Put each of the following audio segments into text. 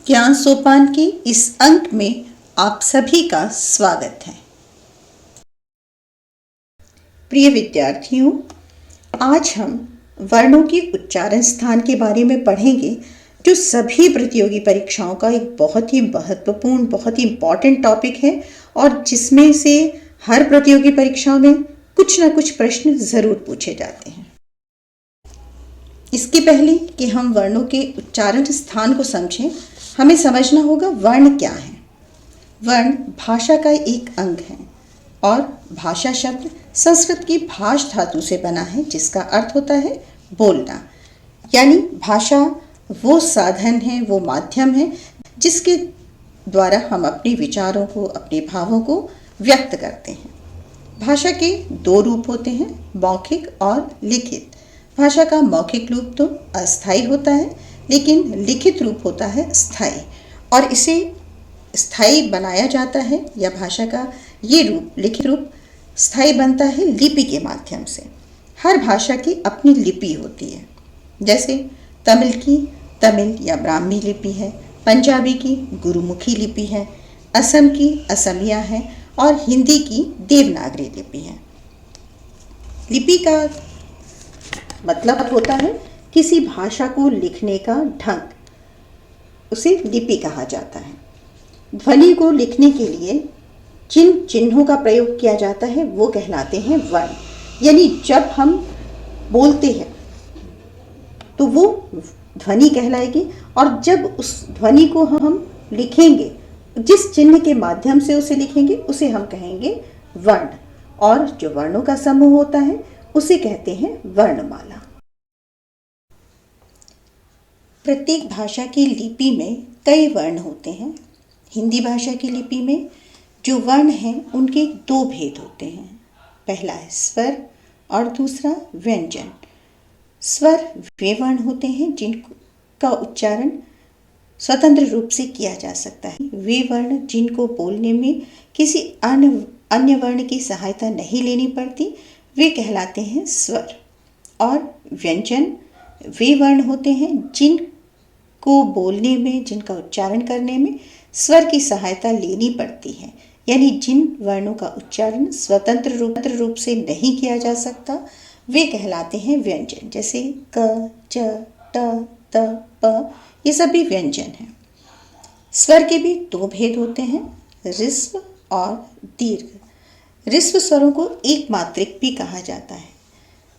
ज्ञान सोपान के इस अंक में आप सभी का स्वागत है। प्रिय विद्यार्थियों, आज हम वर्णों के उच्चारण स्थान के बारे में पढ़ेंगे, जो सभी प्रतियोगी परीक्षाओं का एक बहुत ही महत्वपूर्ण, बहुत ही इम्पॉर्टेंट टॉपिक है और जिसमें से हर प्रतियोगी परीक्षाओं में कुछ न कुछ प्रश्न ज़रूर पूछे जाते हैं। इसके पहले कि हम वर्णों के उच्चारण स्थान को समझें, हमें समझना होगा वर्ण क्या है। वर्ण भाषा का एक अंग है और भाषा शब्द संस्कृत की भाष धातु से बना है, जिसका अर्थ होता है बोलना। यानी भाषा वो साधन है, वो माध्यम है जिसके द्वारा हम अपने विचारों को, अपने भावों को व्यक्त करते हैं। भाषा के दो रूप होते हैं, मौखिक और लिखित। भाषा का मौखिक रूप तो अस्थायी होता है, लेकिन लिखित रूप होता है स्थायी, और इसे स्थायी बनाया जाता है, या भाषा का ये रूप, लिखित रूप, स्थायी बनता है लिपि के माध्यम से। हर भाषा की अपनी लिपि होती है। जैसे तमिल की तमिल या ब्राह्मी लिपि है, पंजाबी की गुरुमुखी लिपि है, असम की असमिया है और हिंदी की देवनागरी लिपि है। लिपि का मतलब होता है किसी भाषा को लिखने का ढंग, उसे लिपि कहा जाता है। ध्वनि को लिखने के लिए जिन चिन्हों का प्रयोग किया जाता है वो कहलाते हैं वर्ण। यानी जब हम बोलते हैं तो वो ध्वनि कहलाएगी, और जब उस ध्वनि को हम लिखेंगे, जिस चिन्ह के माध्यम से उसे लिखेंगे, उसे हम कहेंगे वर्ण। और जो वर्णों का समूह होता है उसे कहते हैं वर्णमाला। प्रत्येक भाषा की लिपि में कई वर्ण होते हैं। हिंदी भाषा की लिपि में जो वर्ण हैं उनके दो भेद होते हैं। पहला है स्वर और दूसरा व्यंजन। स्वर वे वर्ण होते हैं जिनका उच्चारण स्वतंत्र रूप से किया जा सकता है। वे वर्ण जिनको बोलने में किसी अन्य वर्ण की सहायता नहीं लेनी पड़ती, वे कहलाते हैं स्वर। और व्यंजन वे वर्ण होते हैं जिनको बोलने में, जिनका उच्चारण करने में स्वर की सहायता लेनी पड़ती है। यानी जिन वर्णों का उच्चारण स्वतंत्र रूप से नहीं किया जा सकता, वे कहलाते हैं व्यंजन। जैसे क, च, ट, त, प, ये सभी व्यंजन हैं। स्वर के भी दो भेद होते हैं, ऋस्व और दीर्घ। ऋस्व स्वरों को एक मात्रिक भी कहा जाता है।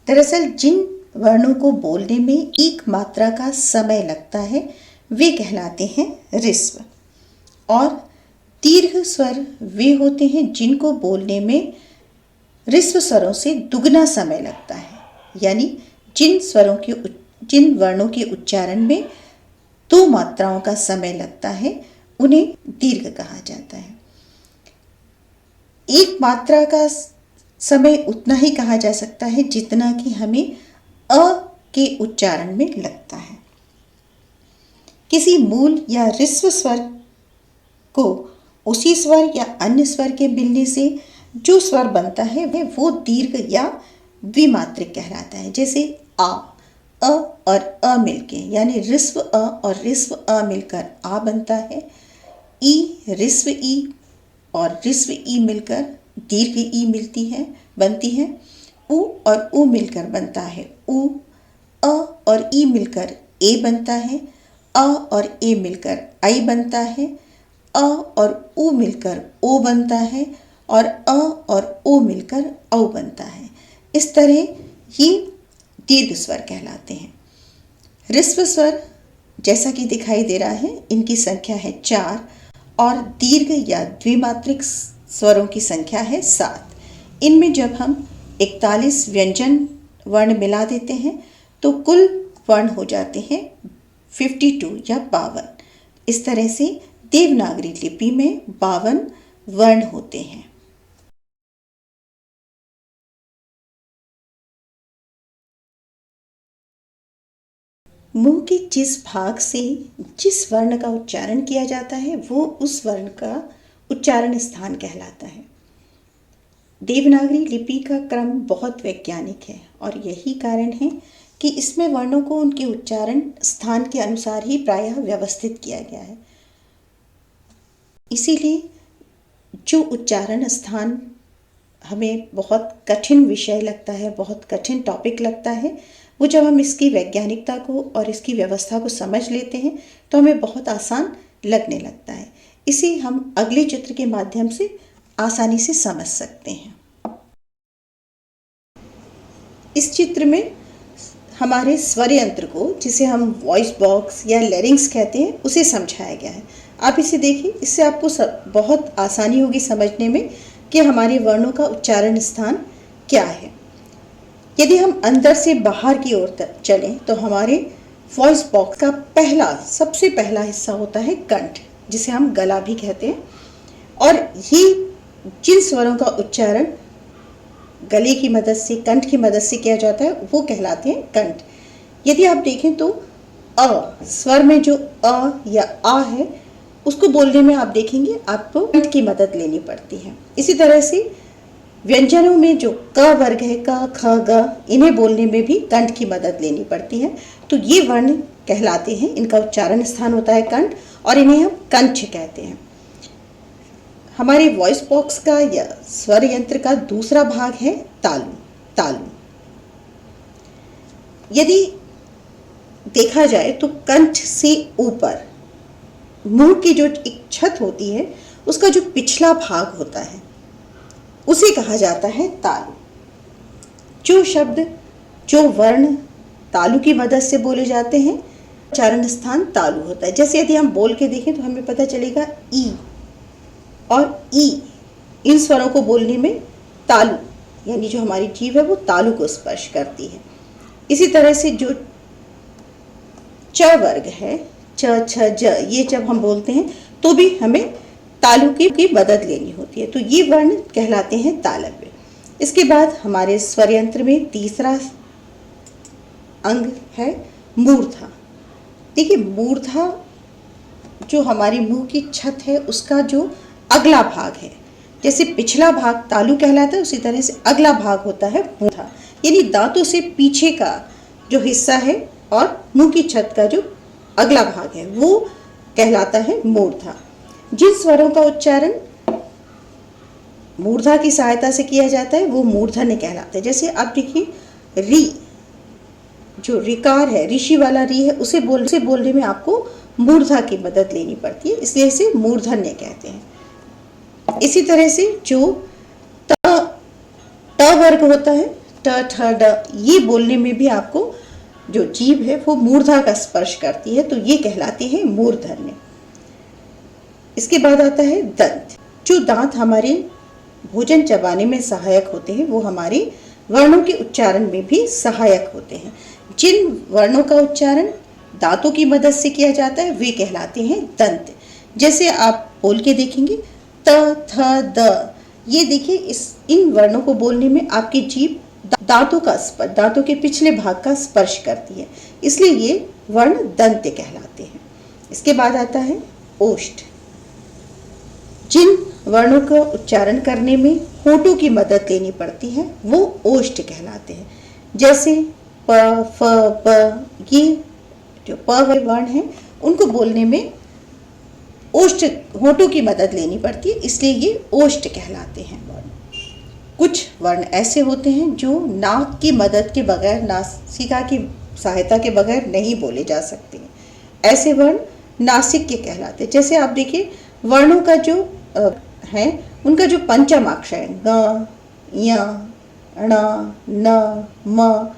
दरअसल जिन वर्णों को बोलने में एक मात्रा का समय लगता है वे कहलाते हैं ऋस्व। और दीर्घ स्वर वे होते हैं जिनको बोलने में ऋस्व स्वरों से दुगना समय लगता है। यानी जिन वर्णों के उच्चारण में दो मात्राओं का समय लगता है उन्हें दीर्घ कहा जाता है। एक मात्रा का समय उतना ही कहा जा सकता है जितना कि हमें अ के उच्चारण में लगता है। किसी मूल या ऋस्व स्वर को उसी स्वर या अन्य स्वर के मिलने से जो स्वर बनता है वो दीर्घ या द्विमात्रिक कहलाता है। जैसे अ और अ मिलके, यानी ऋस्व अ और ऋस्व अ मिलकर आ बनता है। ई, ऋस्व ई और ऋस्व ई मिलकर दीर्घ ई बनती है। उ और उ मिलकर बनता है उ। अ और ई मिलकर ए बनता है। अ और ए मिलकर आई बनता है। अ और उ मिलकर ओ बनता है, और अ और ओ मिलकर औ बनता है। इस तरह ये दीर्घ स्वर कहलाते हैं। ऋस्व स्वर जैसा कि दिखाई दे रहा है, इनकी संख्या है 4 और दीर्घ या द्विमात्रिक स्वरों की संख्या है 7। इनमें जब हम 41 व्यंजन वर्ण मिला देते हैं तो कुल वर्ण हो जाते हैं 52 या 52। इस तरह से देवनागरी लिपि में 52 वर्ण होते हैं। मुंह के जिस भाग से जिस वर्ण का उच्चारण किया जाता है वो उस वर्ण का उच्चारण स्थान कहलाता है। देवनागरी लिपि का क्रम बहुत वैज्ञानिक है और यही कारण है कि इसमें वर्णों को उनके उच्चारण स्थान के अनुसार ही प्रायः व्यवस्थित किया गया है। इसीलिए जो उच्चारण स्थान हमें बहुत कठिन विषय लगता है, बहुत कठिन टॉपिक लगता है, वो जब हम इसकी वैज्ञानिकता को और इसकी व्यवस्था को समझ लेते हैं तो हमें बहुत आसान लगने लगता है। इसे हम अगले चित्र के माध्यम से आसानी से समझ सकते हैं। इस चित्र में हमारे स्वर यंत्र को, जिसे हम वॉइस बॉक्स या लैरिंक्स कहते हैं, उसे समझाया गया है। आप इसे देखिए, इससे आपको बहुत आसानी होगी समझने में कि हमारे वर्णों का उच्चारण स्थान क्या है। यदि हम अंदर से बाहर की ओर चलें तो हमारे वॉइस बॉक्स का सबसे पहला हिस्सा होता है कंठ, जिसे हम गला भी कहते हैं। और ये जिन स्वरों का उच्चारण गले की मदद से, कंठ की मदद से किया जाता है, वो कहलाते हैं कंठ। यदि आप देखें तो अ स्वर में जो अ या आ है, उसको बोलने में आप देखेंगे आपको कंठ की मदद लेनी पड़ती है। इसी तरह से व्यंजनों में जो क वर्ग है, क ख ग, इन्हें बोलने में भी कंठ की मदद लेनी पड़ती है। तो ये वर्ण कहलाते हैं, इनका उच्चारण स्थान होता है कंठ, और इन्हें हम कंठ कहते हैं। हमारे वॉइस बॉक्स का या स्वर यंत्र का दूसरा भाग है तालु। तालु यदि देखा जाए तो कंठ से ऊपर मुंह की जो एक छत होती है, उसका जो पिछला भाग होता है, उसे कहा जाता है तालु। जो शब्द, जो वर्ण तालु की मदद से बोले जाते हैं, उच्चारण स्थान तालु होता है। जैसे यदि हम बोल के देखें तो हमें पता चलेगा ई और ई, इन स्वरों को बोलने में तालु, यानी जो हमारी जीभ है वो तालु को स्पर्श करती है। इसी तरह से जो च वर्ग है, च छ ज, ये जब हम बोलते हैं तो भी हमें तालु की मदद लेनी होती है। तो ये वर्ण कहलाते हैं तालव्य। इसके बाद हमारे स्वर यंत्र में तीसरा अंग है मूर्धा। देखिए, मूर्धा जो हमारी मुंह की छत है, उसका जो अगला भाग है, जैसे पिछला भाग तालु कहलाता है, उसी तरह से अगला भाग होता है मूर्धा, यानी दांतों से पीछे का जो हिस्सा है और मुंह की छत का जो अगला भाग है, वो कहलाता है मूर्धा। जिन स्वरों का उच्चारण मूर्धा की सहायता से किया जाता है वो मूर्धन्य कहलाते हैं। जैसे आप देखिए, री, जो रिकार है, ऋषि वाला री है, उसे बोलने में आपको मूर्धा की मदद लेनी पड़ती है, इसलिए इसे मूर्धन्य कहते हैं। इसी तरह से जो ट वर्ग होता है, ट ठ ड, ये बोलने में भी आपको जो जीभ है वो मूर्धा का स्पर्श करती है, तो ये कहलाती है मूर्धन्य। इसके बाद आता है दंत। जो दांत हमारे भोजन चबाने में सहायक होते हैं, वो हमारे वर्णों के उच्चारण में भी सहायक होते हैं। जिन वर्णों का उच्चारण दांतों की मदद से किया जाता है वे कहलाते हैं दंत। जैसे आप बोल के देखेंगे त थ द, ये देखिए, इन वर्णों को बोलने में आपकी जीभ दांतों के पिछले भाग का स्पर्श करती है, इसलिए ये वर्ण दंत कहलाते हैं। इसके बाद आता है ओष्ठ। जिन वर्णों का उच्चारण करने में होठों की मदद लेनी पड़ती है वो ओष्ठ कहलाते हैं। जैसे प फ ब, ये जो प वर्ण हैं, उनको बोलने में ओष्ठ, होठों की मदद लेनी पड़ती है, इसलिए ये ओष्ठ कहलाते हैं वर्ण। कुछ वर्ण ऐसे होते हैं जो नाक की मदद के बगैर, नासिका की सहायता के बगैर नहीं बोले जा सकते हैं, ऐसे वर्ण नासिक्य कहलाते हैं। जैसे आप देखिए, वर्णों का जो है, उनका जो पंचम अक्षर है, ग, य, ण, न, म,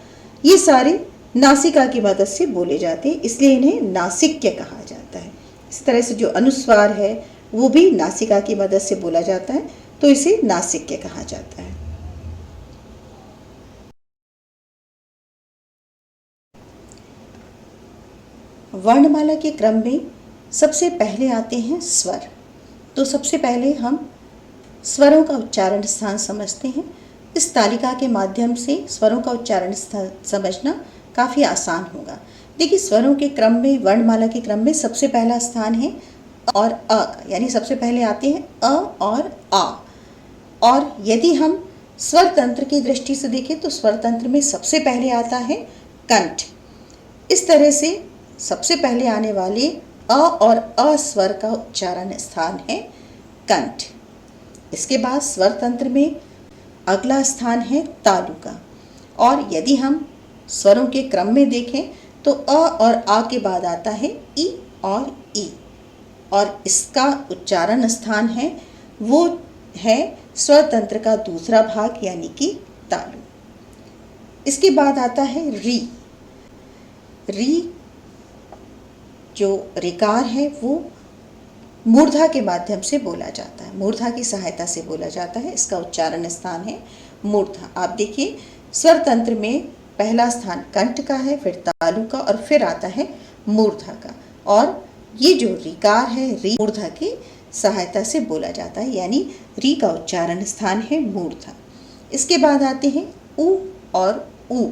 ये सारे नासिका की मदद से बोले जाते हैं, इसलिए इन्हें नासिक्य कहा जाता है। इस तरह से जो अनुस्वार है वो भी नासिका की मदद से बोला जाता है, तो इसे नासिक्य कहा जाता है। वर्णमाला के क्रम में सबसे पहले आते हैं स्वर। तो सबसे पहले हम स्वरों का उच्चारण स्थान समझते हैं। इस तालिका के माध्यम से स्वरों का उच्चारण स्थान समझना काफ़ी आसान होगा। देखिए, स्वरों के क्रम में, वर्णमाला के क्रम में सबसे पहला स्थान है और अ, यानी सबसे पहले आते हैं अ और आ। और यदि हम स्वर तंत्र की दृष्टि से देखें तो स्वर तंत्र में सबसे पहले आता है कंठ। इस तरह से सबसे पहले आने वाले अ और अ स्वर का उच्चारण स्थान है कंठ। इसके बाद स्वर तंत्र में अगला स्थान है तालु का। और यदि हम स्वरों के क्रम में देखें तो अ और आ के बाद आता है ई और ई, और इसका उच्चारण स्थान है वो है स्वर तंत्र का दूसरा भाग यानी कि तालु। इसके बाद आता है री। री जो रिकार है वो मूर्धा के माध्यम से बोला जाता है, मूर्धा की सहायता से बोला जाता है। इसका उच्चारण स्थान है मूर्धा। आप देखिए स्वर तंत्र में पहला स्थान कंठ का है, फिर तालु का और फिर आता है मूर्धा का। और ये जो रिकार है री मूर्धा की सहायता से बोला जाता है, यानी री का उच्चारण स्थान है मूर्धा। इसके बाद आते हैं उ और उ।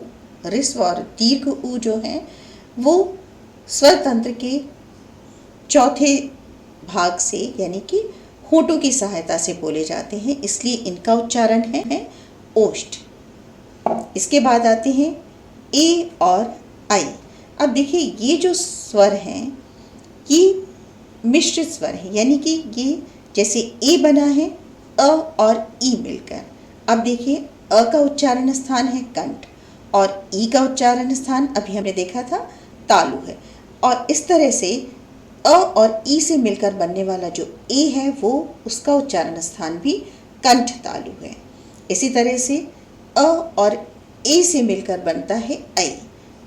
ऋस्व और दीर्घ उ जो है वो स्वर तंत्र के चौथे भाग से यानी कि होठों की सहायता से बोले जाते हैं, इसलिए इनका उच्चारण है ओष्ठ। इसके बाद आते हैं ए और आई। अब देखिए ये जो स्वर हैं ये मिश्रित स्वर हैं, यानी कि ये जैसे ए बना है अ और ई मिलकर। अब देखिए अ का उच्चारण स्थान है कंठ और ई का उच्चारण स्थान अभी हमने देखा था तालु है। और इस तरह से अ और ई से मिलकर बनने वाला जो ए है वो उसका उच्चारण स्थान भी कंठ तालु है। इसी तरह से अ और ए से मिलकर बनता है ऐ,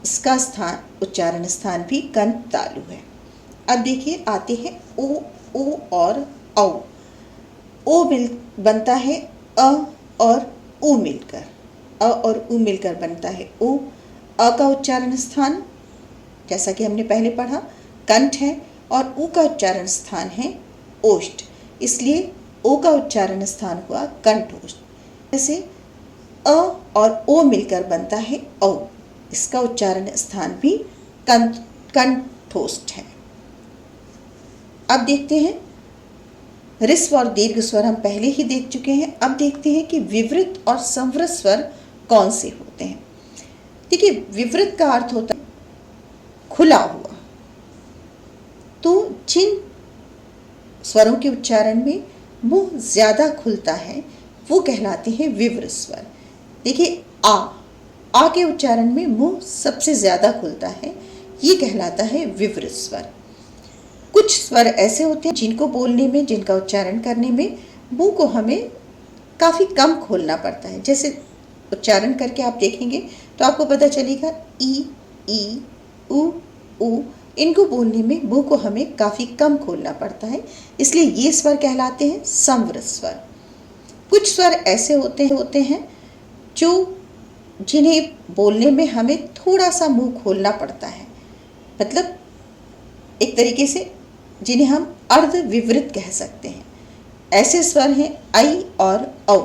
इसका स्थान उच्चारण स्थान भी कंठ तालु है। अब देखिए आते हैं ओ और औ। ओ मिल बनता है अ और उ मिलकर, अ और उ मिलकर बनता है ओ। अ का उच्चारण स्थान जैसा कि हमने पहले पढ़ा कंठ है और उ का उच्चारण स्थान है ओष्ठ, इसलिए ओ का उच्चारण स्थान हुआ कंठोष्ठ। जैसे अ और ओ मिलकर बनता है औ, इसका उच्चारण स्थान भी कंठोष्ठ है। अब देखते हैं ऋस्व और दीर्घ स्वर हम पहले ही देख चुके हैं। अब देखते हैं कि विवृत और संवृत स्वर कौन से होते हैं। देखिए विवृत का अर्थ होता है खुला हुआ, तो जिन स्वरों के उच्चारण में मुंह ज्यादा खुलता है वो कहलाते हैं विवृत स्वर। देखिए आ के उच्चारण में मुंह सबसे ज्यादा खुलता है, ये कहलाता है विवृत स्वर। कुछ स्वर ऐसे होते हैं जिनको बोलने में, जिनका उच्चारण करने में मुंह को हमें काफी कम खोलना पड़ता है। जैसे उच्चारण करके आप देखेंगे तो आपको पता चलेगा ई उ उ, इनको बोलने में मुंह को हमें काफी कम खोलना पड़ता है, इसलिए ये स्वर कहलाते हैं संवृत स्वर। कुछ स्वर ऐसे होते हैं जो जिन्हें बोलने में हमें थोड़ा सा मुंह खोलना पड़ता है, मतलब एक तरीके से जिन्हें हम अर्ध विवृत कह सकते हैं। ऐसे स्वर हैं ऐ और औ।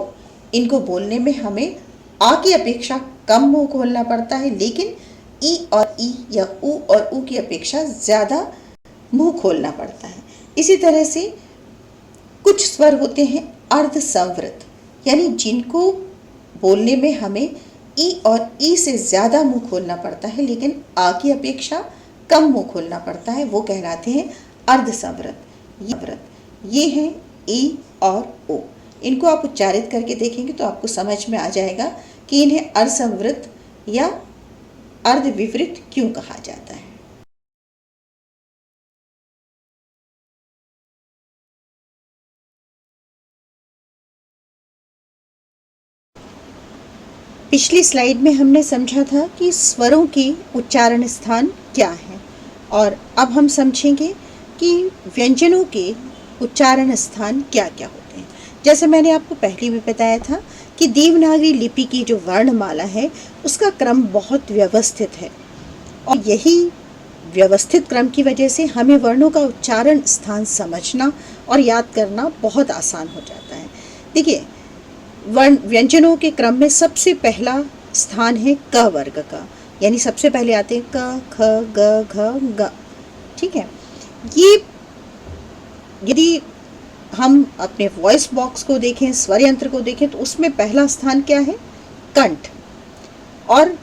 इनको बोलने में हमें आ की अपेक्षा कम मुंह खोलना पड़ता है, लेकिन ई और ई या उ और उ की अपेक्षा ज़्यादा मुंह खोलना पड़ता है। इसी तरह से कुछ स्वर होते हैं अर्ध संवृत, यानी जिनको बोलने में हमें ई और ई से ज़्यादा मुंह खोलना पड़ता है, लेकिन आ की अपेक्षा कम मुंह खोलना पड़ता है, वो कहलाते हैं अर्ध संवृत। ये हैं ई और ओ। इनको आप उच्चारित करके देखेंगे तो आपको समझ में आ जाएगा कि इन्हें अर्धसंवृत या अर्धविवृत क्यों कहा जाता है। पिछली स्लाइड में हमने समझा था कि स्वरों के उच्चारण स्थान क्या हैं, और अब हम समझेंगे कि व्यंजनों के उच्चारण स्थान क्या क्या होते हैं। जैसे मैंने आपको पहले भी बताया था कि देवनागरी लिपि की जो वर्णमाला है उसका क्रम बहुत व्यवस्थित है, और यही व्यवस्थित क्रम की वजह से हमें वर्णों का उच्चारण स्थान समझना और याद करना बहुत आसान हो जाता है। देखिए व्यंजनों के क्रम में सबसे पहला स्थान है क वर्ग का, यानी सबसे पहले आते हैं क, ख, ग, घ, ग। ठीक है, ये यदि हम अपने वॉइस बॉक्स को देखें, स्वर यंत्र को देखें, तो उसमें पहला स्थान क्या है? कंठ, और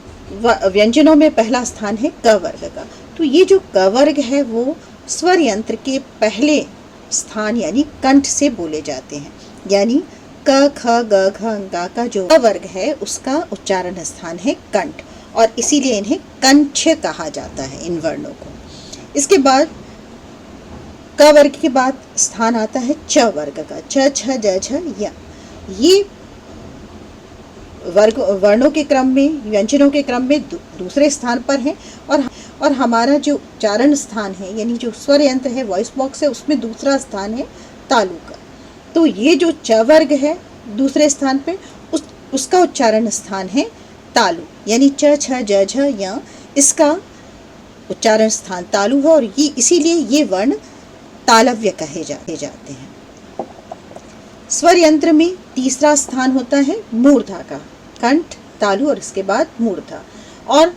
व्यंजनों में पहला स्थान है क वर्ग का। तो ये जो क वर्ग है वो स्वर यंत्र के पहले स्थान यानी कंठ से बोले जाते हैं। यानी क ख ग घ ङ का जो वर्ग है उसका उच्चारण स्थान है कंठ, और इसीलिए इन्हें कंठ्य कहा जाता है, इन वर्णों को। इसके बाद क वर्ग के बाद स्थान आता है च वर्ग का, च छ ज झ य। ये वर्णों के क्रम में, व्यंजनों के क्रम में दूसरे स्थान पर है, और हमारा जो उच्चारण स्थान है यानी जो स्वर यंत्र है, वॉइस बॉक्स है, उसमें दूसरा स्थान है तालु का। तो ये जो च वर्ग है दूसरे स्थान पे, उसका उच्चारण स्थान है तालु, यानी च छ ज झ य, इसका उच्चारण स्थान तालु है, और ये इसीलिए ये वर्ण तालव्य कहे जाते हैं। स्वर यंत्र में तीसरा स्थान होता है मूर्धा का, कंठ, तालु और इसके बाद मूर्धा। और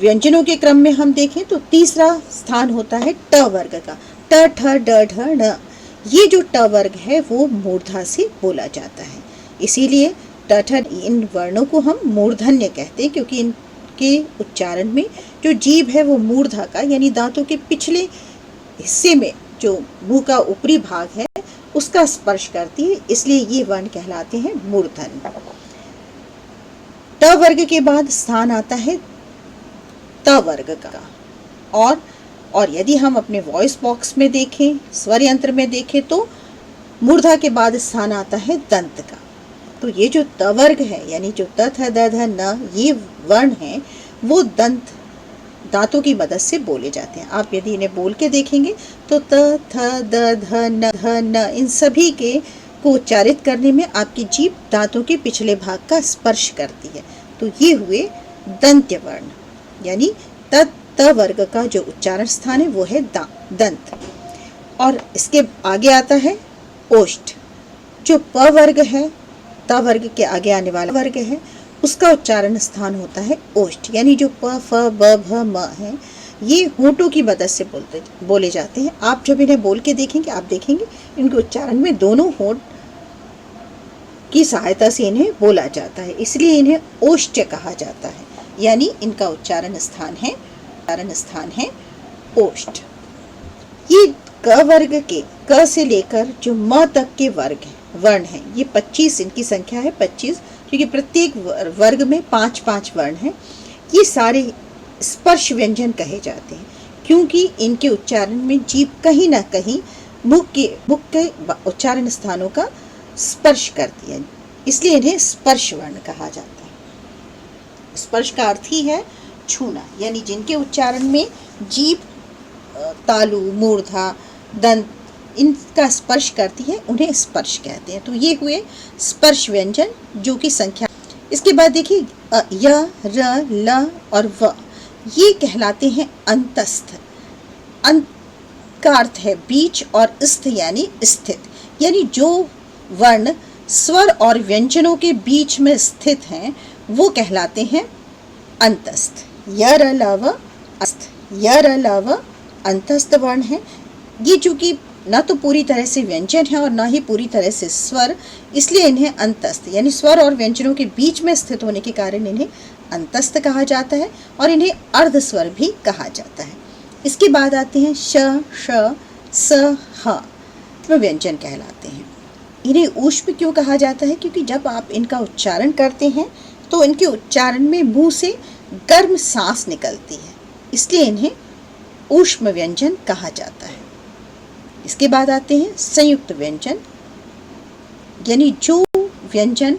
व्यंजनों के क्रम में हम देखें तो तीसरा स्थान होता है ट वर्ग का, ट ठ ड ढ ण। ये जो ट वर्ग है वो मूर्धा से बोला जाता है, इसीलिए ट ठ इन वर्णों को हम मूर्धन्य कहते हैं, क्योंकि इनके उच्चारण में जो जीभ है वो मूर्धा का यानी दांतों के पिछले हिस्से में जो मुंह का ऊपरी भाग है उसका स्पर्श करती है, इसलिए ये वर्ण कहलाते हैं मूर्धन्य। ट वर्ग के बाद स्थान आता है त वर्ग का, और यदि हम अपने वॉइस बॉक्स में देखें, स्वर यंत्र में देखें, तो मूर्धा के बाद स्थान आता है दंत का। तो ये जो त वर्ग है यानी जो त थ द ध न, ये वर्ण है वो दांतों की मदद से बोले जाते हैं। आप यदि इन्हें बोल के देखेंगे तो त थ द ध न इन सभी के को उच्चारित करने में आपकी जीभ दांतों के पिछले भाग का स्पर्श करती है। तो ये हुए दंत्य वर्ण, यानी त वर्ग का जो उच्चारण स्थान है वो है दंत। और इसके आगे आता है ओष्ठ। जो प वर्ग है, त वर्ग के आगे आने वाला वर्ग है, उसका उच्चारण स्थान होता है ओष्ठ, यानी जो प फ ब भ म है ये होंठों की मदद से बोले जाते हैं। आप जब इन्हें बोल के देखेंगे, आप देखेंगे इनके उच्चारण में दोनों होंठ की सहायता से इन्हें बोला जाता है, इसलिए इन्हें ओष्ठ कहा जाता है, यानी इनका उच्चारण स्थान है ओष्ठ। ये क वर्ग के क से लेकर जो म तक के वर्ण हैं, ये 25, इनकी संख्या है 25, क्योंकि प्रत्येक वर्ग में 5-5 वर्ण हैं। ये सारे स्पर्श व्यंजन कहे जाते हैं, क्योंकि इनके उच्चारण में जीभ कहीं ना कहीं मुख के उच्चारण स्थानों का स्पर्श करती है, इसलिए इन्हें स्पर्श वर्ण कहा जाता है। स्पर्श का अर्थ ही है छूना, यानी जिनके उच्चारण में जीभ तालु, मूर्धा, दंत इनका स्पर्श करती है उन्हें स्पर्श कहते हैं। तो ये हुए स्पर्श व्यंजन जो कि संख्या। इसके बाद देखिए य, र, ल और व, ये कहलाते हैं अंतस्थ। अंत का अर्थ है बीच और स्थ यानी स्थित, यानी जो वर्ण स्वर और व्यंजनों के बीच में स्थित हैं वो कहलाते हैं अंतस्थ। य र ल व अस्त, य र ल व अंतस्थ वर्ण है। ये चूंकि ना तो पूरी तरह से व्यंजन है और ना ही पूरी तरह से स्वर, इसलिए इन्हें अंतस्थ यानी स्वर और व्यंजनों के बीच में स्थित होने के कारण इन्हें अंतस्थ कहा जाता है, और इन्हें अर्ध स्वर भी कहा जाता है। इसके बाद आते हैं श, श, स, ह, व्यंजन कहलाते हैं। इन्हें ऊष्म क्यों कहा जाता है? क्योंकि जब आप इनका उच्चारण करते हैं तो इनके उच्चारण में मुंह से गर्म सांस निकलती है, इसलिए इन्हें ऊष्म व्यंजन कहा जाता है। इसके बाद आते हैं संयुक्त व्यंजन, यानी जो व्यंजन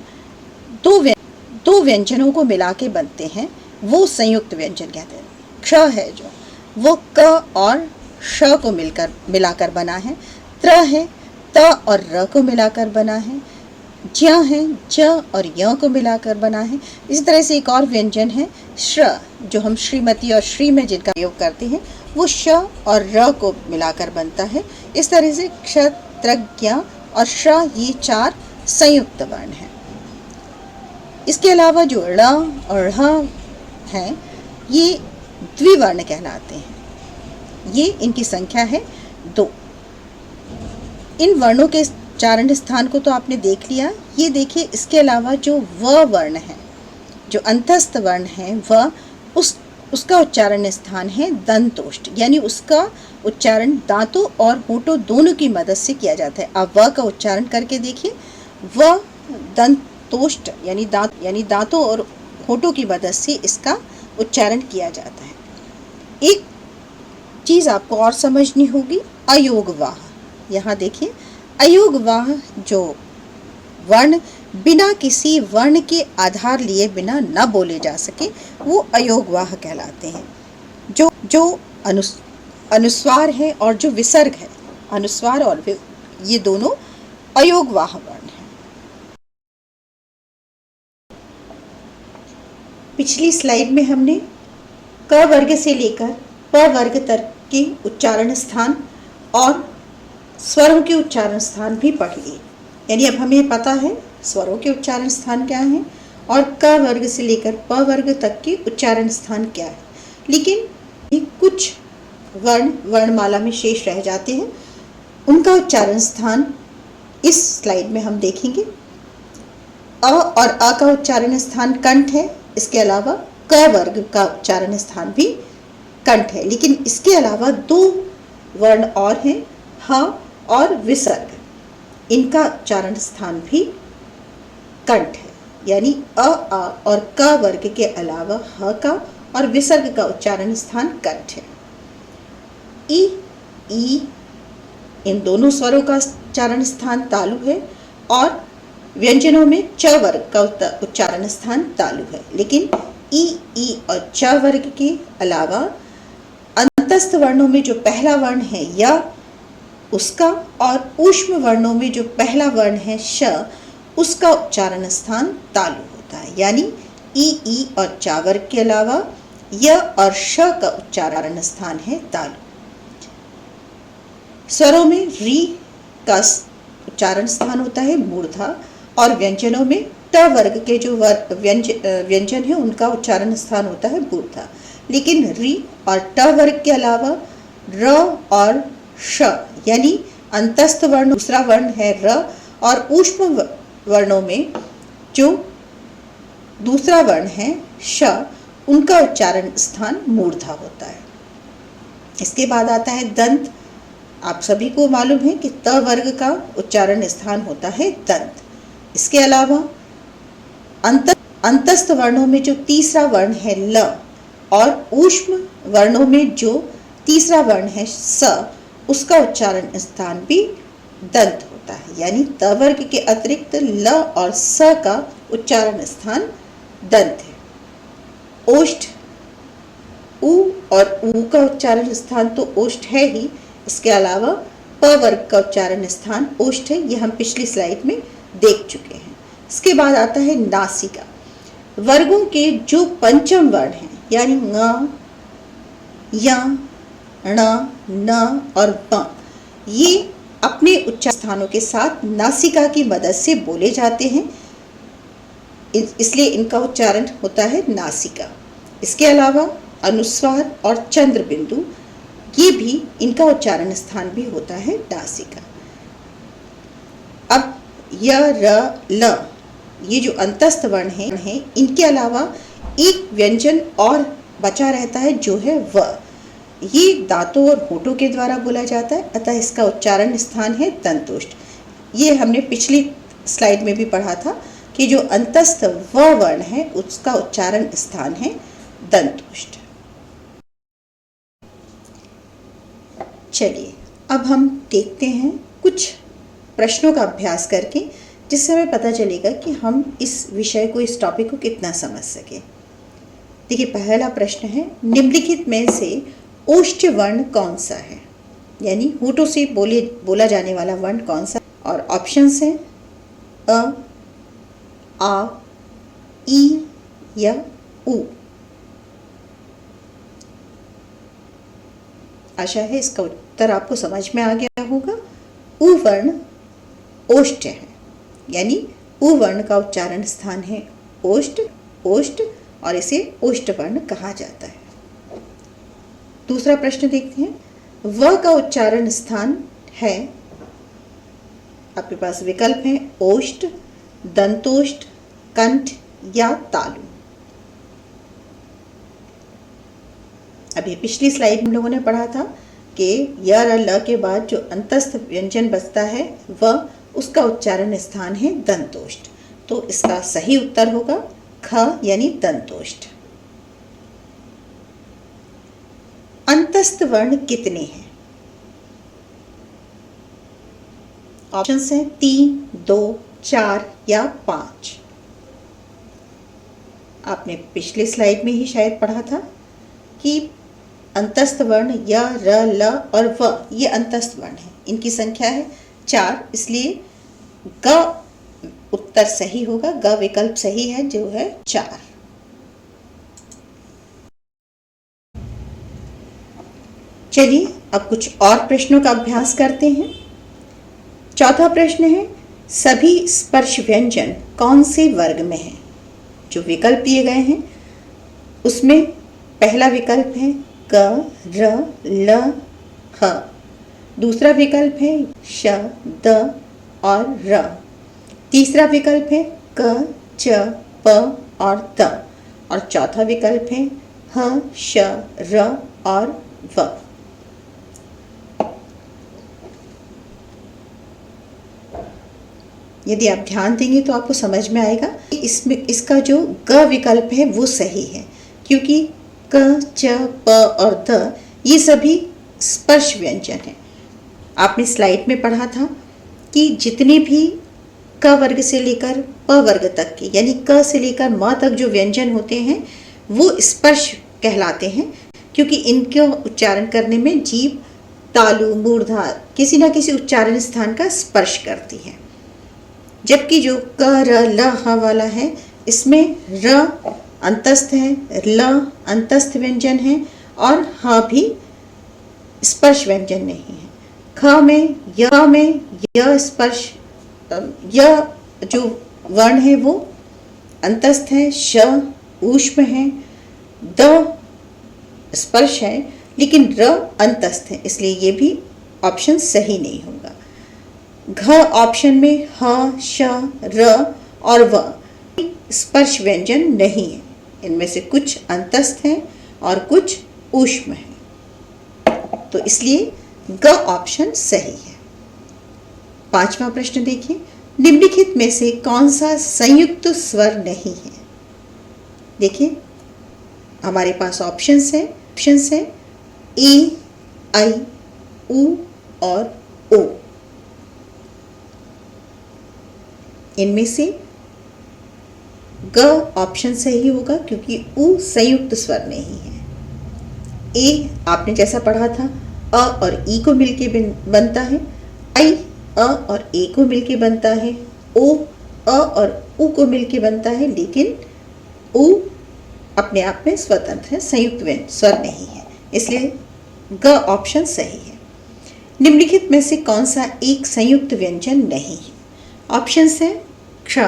दो व्यंजनों को मिला के बनते हैं वो संयुक्त व्यंजन कहते हैं। क्ष है जो वो क और श को मिलाकर बना है, त्र है त और र को मिलाकर बना है, ज्य है ज और य को मिलाकर बना है। इसी तरह से एक और व्यंजन है श्र, जो हम श्रीमती और श्री में जिनका प्रयोग करते हैं वो श और र को मिलाकर बनता है। इस तरह से क्ष, त्र, ज्ञ और श्र ये 4 संयुक्त वर्ण हैं। इसके अलावा जो ण और ढ़ हैं ये द्विवर्ण कहलाते हैं, ये इनकी संख्या है 2। इन वर्णों के उच्चारण स्थान को तो आपने देख लिया। ये देखिए इसके अलावा जो व वर्ण है, जो अंतस्थ वर्ण है, व उसका उच्चारण स्थान है दंतोष्ठ, यानी उसका उच्चारण दांतों और होठों दोनों की मदद से किया जाता है। आप व का उच्चारण करके देखिए, व दंतोष्ठ यानी दांतों और होठों की मदद से इसका उच्चारण किया जाता है। एक चीज़ आपको और समझनी होगी, अयोगवाह। यहाँ देखिए, अयोगवाह जो वर्ण बिना किसी वर्ण के आधार लिए बिना न बोले जा सके, वो अयोगवाह कहलाते हैं। जो अनुस्वार है और जो विसर्ग है, अनुस्वार और ये दोनों अयोगवाह वर्ण हैं। पिछली स्लाइड में हमने क वर्ग से लेकर प वर्ग तक के उच्चारण स्थान और स्वरों के उच्चारण स्थान भी पढ़ लिए, यानी अब हमें पता है स्वरों के उच्चारण स्थान क्या हैं और क वर्ग से लेकर प वर्ग तक के उच्चारण स्थान क्या है। लेकिन कुछ वर्ण वर्णमाला में शेष रह जाते हैं, उनका उच्चारण स्थान इस स्लाइड में हम देखेंगे। अ और अ का उच्चारण स्थान कंठ है, इसके अलावा क वर्ग का उच्चारण स्थान भी कंठ है। लेकिन इसके अलावा दो वर्ण और हैं, ह और विसर्ग, इनका उच्चारण स्थान भी कंठ है, यानी अ आ और क वर्ग के अलावा ह का और विसर्ग का उच्चारण स्थान कंठ है। ई इन दोनों स्वरों का उच्चारण स्थान तालु है और व्यंजनों में च वर्ग का उच्चारण स्थान तालु है। लेकिन ई और च वर्ग के अलावा अंतस्थ वर्णों में जो पहला वर्ण है या उसका और ऊष्म वर्णों में जो पहला वर्ण है श, उसका उच्चारण स्थान तालु होता है। यानी ई और च वर्ग के अलावा य और श का उच्चारण स्थान है तालु। स्वरों में री का उच्चारण स्थान होता है मूर्धा और व्यंजनों में ट वर्ग के जो व्यंजन है उनका उच्चारण स्थान होता है मूर्धा। लेकिन री और ट वर्ग के अलावा र और श, यानी अंतस्थ वर्ण दूसरा वर्ण है र और ऊष्म वर्णों में जो दूसरा वर्ण है श, उनका उच्चारण स्थान मूर्धा होता है। इसके बाद आता है दंत। आप सभी को मालूम है कि त वर्ग का उच्चारण स्थान होता है दंत। इसके अलावा अंतस्थ वर्णों में जो तीसरा वर्ण है ल और ऊष्म वर्णों में जो तीसरा वर्ण है स, उसका उच्चारण स्थान भी दंत होता है। यानी त वर्ग के अतिरिक्त ल और स का उच्चारण स्थान दंत है। ओष्ठ, उ और ऊ का उच्चारण स्थान तो ओष्ठ है ही, इसके अलावा प वर्ग का उच्चारण स्थान ओष्ठ है, यह हम पिछली स्लाइड में देख चुके हैं। इसके बाद आता है नासिका। वर्गों के जो पंचम वर्ण हैं, यानी ङ, य, ण, न और ब, ये अपने उच्चारण स्थानों के साथ नासिका की मदद से बोले जाते हैं, इसलिए इनका उच्चारण होता है नासिका। इसके अलावा अनुस्वार और चंद्र बिंदु, ये भी इनका उच्चारण स्थान भी होता है नासिका। अब य, र, ल, ये जो अंतस्थ वर्ण हैं, इनके अलावा एक व्यंजन और बचा रहता है जो है व। ये दांतों और होठों के द्वारा बोला जाता है, अतः इसका उच्चारण स्थान है दंतोष्ठ। ये हमने पिछली स्लाइड में भी पढ़ा था कि जो अंतस्थ व वर्ण है उसका उच्चारण स्थान है दंतोष्ठ। चलिए अब हम देखते हैं कुछ प्रश्नों का अभ्यास करके, जिससे हमें पता चलेगा कि हम इस विषय को, इस टॉपिक को कितना समझ सके। देखिए, पहला प्रश्न है, निम्नलिखित में से ओष्ठ वर्ण कौन सा है, यानी होठों से बोला जाने वाला वर्ण कौन सा। और ऑप्शंस हैं अ, आ, ई या उ। आशा है इसका उत्तर आपको समझ में आ गया होगा। उ वर्ण ओष्ठ है, यानी उ वर्ण का उच्चारण स्थान है ओष्ठ, और इसे ओष्ठ वर्ण कहा जाता है। दूसरा प्रश्न देखते हैं, व का उच्चारण स्थान है, आपके पास विकल्प हैं ओष्ठ, दंतोष्ठ, कंठ या तालु। अभी पिछली स्लाइड में हम लोगों ने पढ़ा था कि य र ल के बाद जो अंतस्थ व्यंजन बचता है वह उसका उच्चारण स्थान है दंतोष्ठ। तो इसका सही उत्तर होगा ख यानी दंतोष्ठ। अंतस्थ वर्ण कितने हैं? ऑप्शंस हैं 3, 2, 4 या 5। आपने पिछले स्लाइड में ही शायद पढ़ा था कि अंतस्थ वर्ण य, र, ल और व ये अंतस्थ वर्ण हैं। इनकी संख्या है 4, इसलिए ग उत्तर सही होगा। ग विकल्प सही है जो है 4। चलिए अब कुछ और प्रश्नों का अभ्यास करते हैं। चौथा प्रश्न है, सभी स्पर्श व्यंजन कौन से वर्ग में हैं? जो विकल्प दिए गए हैं उसमें पहला विकल्प है क, र, ल, ह। दूसरा विकल्प है श, द और र। तीसरा विकल्प है क, च, प और त। और चौथा विकल्प है ह, श, र और व। यदि आप ध्यान देंगे तो आपको समझ में आएगा इसमें इसका जो ग विकल्प है वो सही है, क्योंकि क, च, प और द ये सभी स्पर्श व्यंजन हैं। आपने स्लाइड में पढ़ा था कि जितने भी क वर्ग से लेकर प वर्ग तक के यानी क से लेकर म तक जो व्यंजन होते हैं वो स्पर्श कहलाते हैं, क्योंकि इनके उच्चारण करने में जीभ तालु मूर्धा किसी न किसी उच्चारण स्थान का स्पर्श करती है। जबकि जो क, र, ल, ह वाला है इसमें र अंतस्थ है, ल अंतस्थ व्यंजन है और ह भी स्पर्श व्यंजन नहीं है। ख में य स्पर्श य जो वर्ण है वो अंतस्थ है, श ऊष्म है, द स्पर्श है लेकिन र अंतस्थ है, इसलिए ये भी ऑप्शन सही नहीं होगा। घ ऑप्शन में ह, श, र और व स्पर्श व्यंजन नहीं है। इनमें से कुछ अंतस्थ हैं और कुछ ऊष्म हैं, तो इसलिए ग ऑप्शन सही है। पांचवा प्रश्न देखिए, निम्नलिखित में से कौन सा संयुक्त स्वर नहीं है? देखिए हमारे पास ऑप्शंस है ए, आई, उ और ओ। इनमें से ग ऑप्शन सही होगा क्योंकि उ संयुक्त स्वर नहीं है। ए आपने जैसा पढ़ा था अ और ई को मिलके बनता है, आई अ और ए को मिलके बनता है, ओ अ और उ को मिलके बनता है, लेकिन उ अपने आप में स्वतंत्र है, संयुक्त स्वर नहीं है, इसलिए ग ऑप्शन सही है। निम्नलिखित में से कौन सा एक संयुक्त व्यंजन नहीं है? ऑप्शंस है क्ष,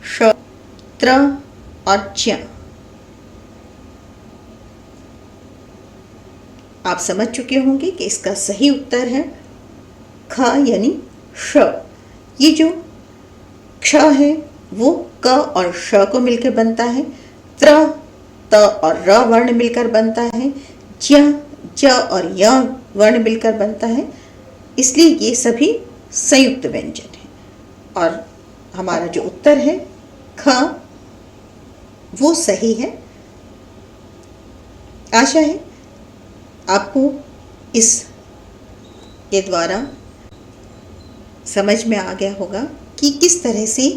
श, त्र और च। आप समझ चुके होंगे कि इसका सही उत्तर है ख यानी श। ये जो क्ष है वो क और श को मिलकर बनता है, त्र, त और र वर्ण मिलकर बनता है, ज, ज और य वर्ण मिलकर बनता है, इसलिए ये सभी संयुक्त व्यंजन हैं। और हमारा जो उत्तर है ख वो सही है। आशा है आपको इस के द्वारा समझ में आ गया होगा कि किस तरह से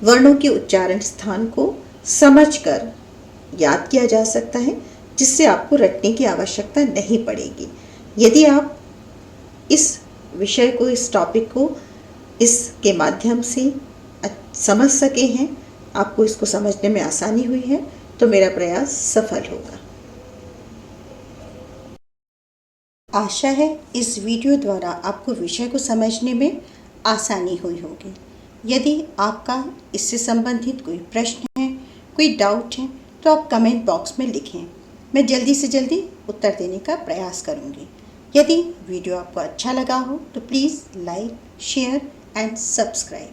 वर्णों के उच्चारण स्थान को समझकर याद किया जा सकता है, जिससे आपको रटने की आवश्यकता नहीं पड़ेगी। यदि आप इस विषय को, इस टॉपिक को इसके माध्यम से समझ सके हैं, आपको इसको समझने में आसानी हुई है, तो मेरा प्रयास सफल होगा। आशा है इस वीडियो द्वारा आपको विषय को समझने में आसानी हुई होगी। यदि आपका इससे संबंधित कोई प्रश्न है, कोई डाउट है, तो आप कमेंट बॉक्स में लिखें। मैं जल्दी से जल्दी उत्तर देने का प्रयास करूंगी। यदि वीडियो आपको अच्छा लगा हो तो please like, share and subscribe.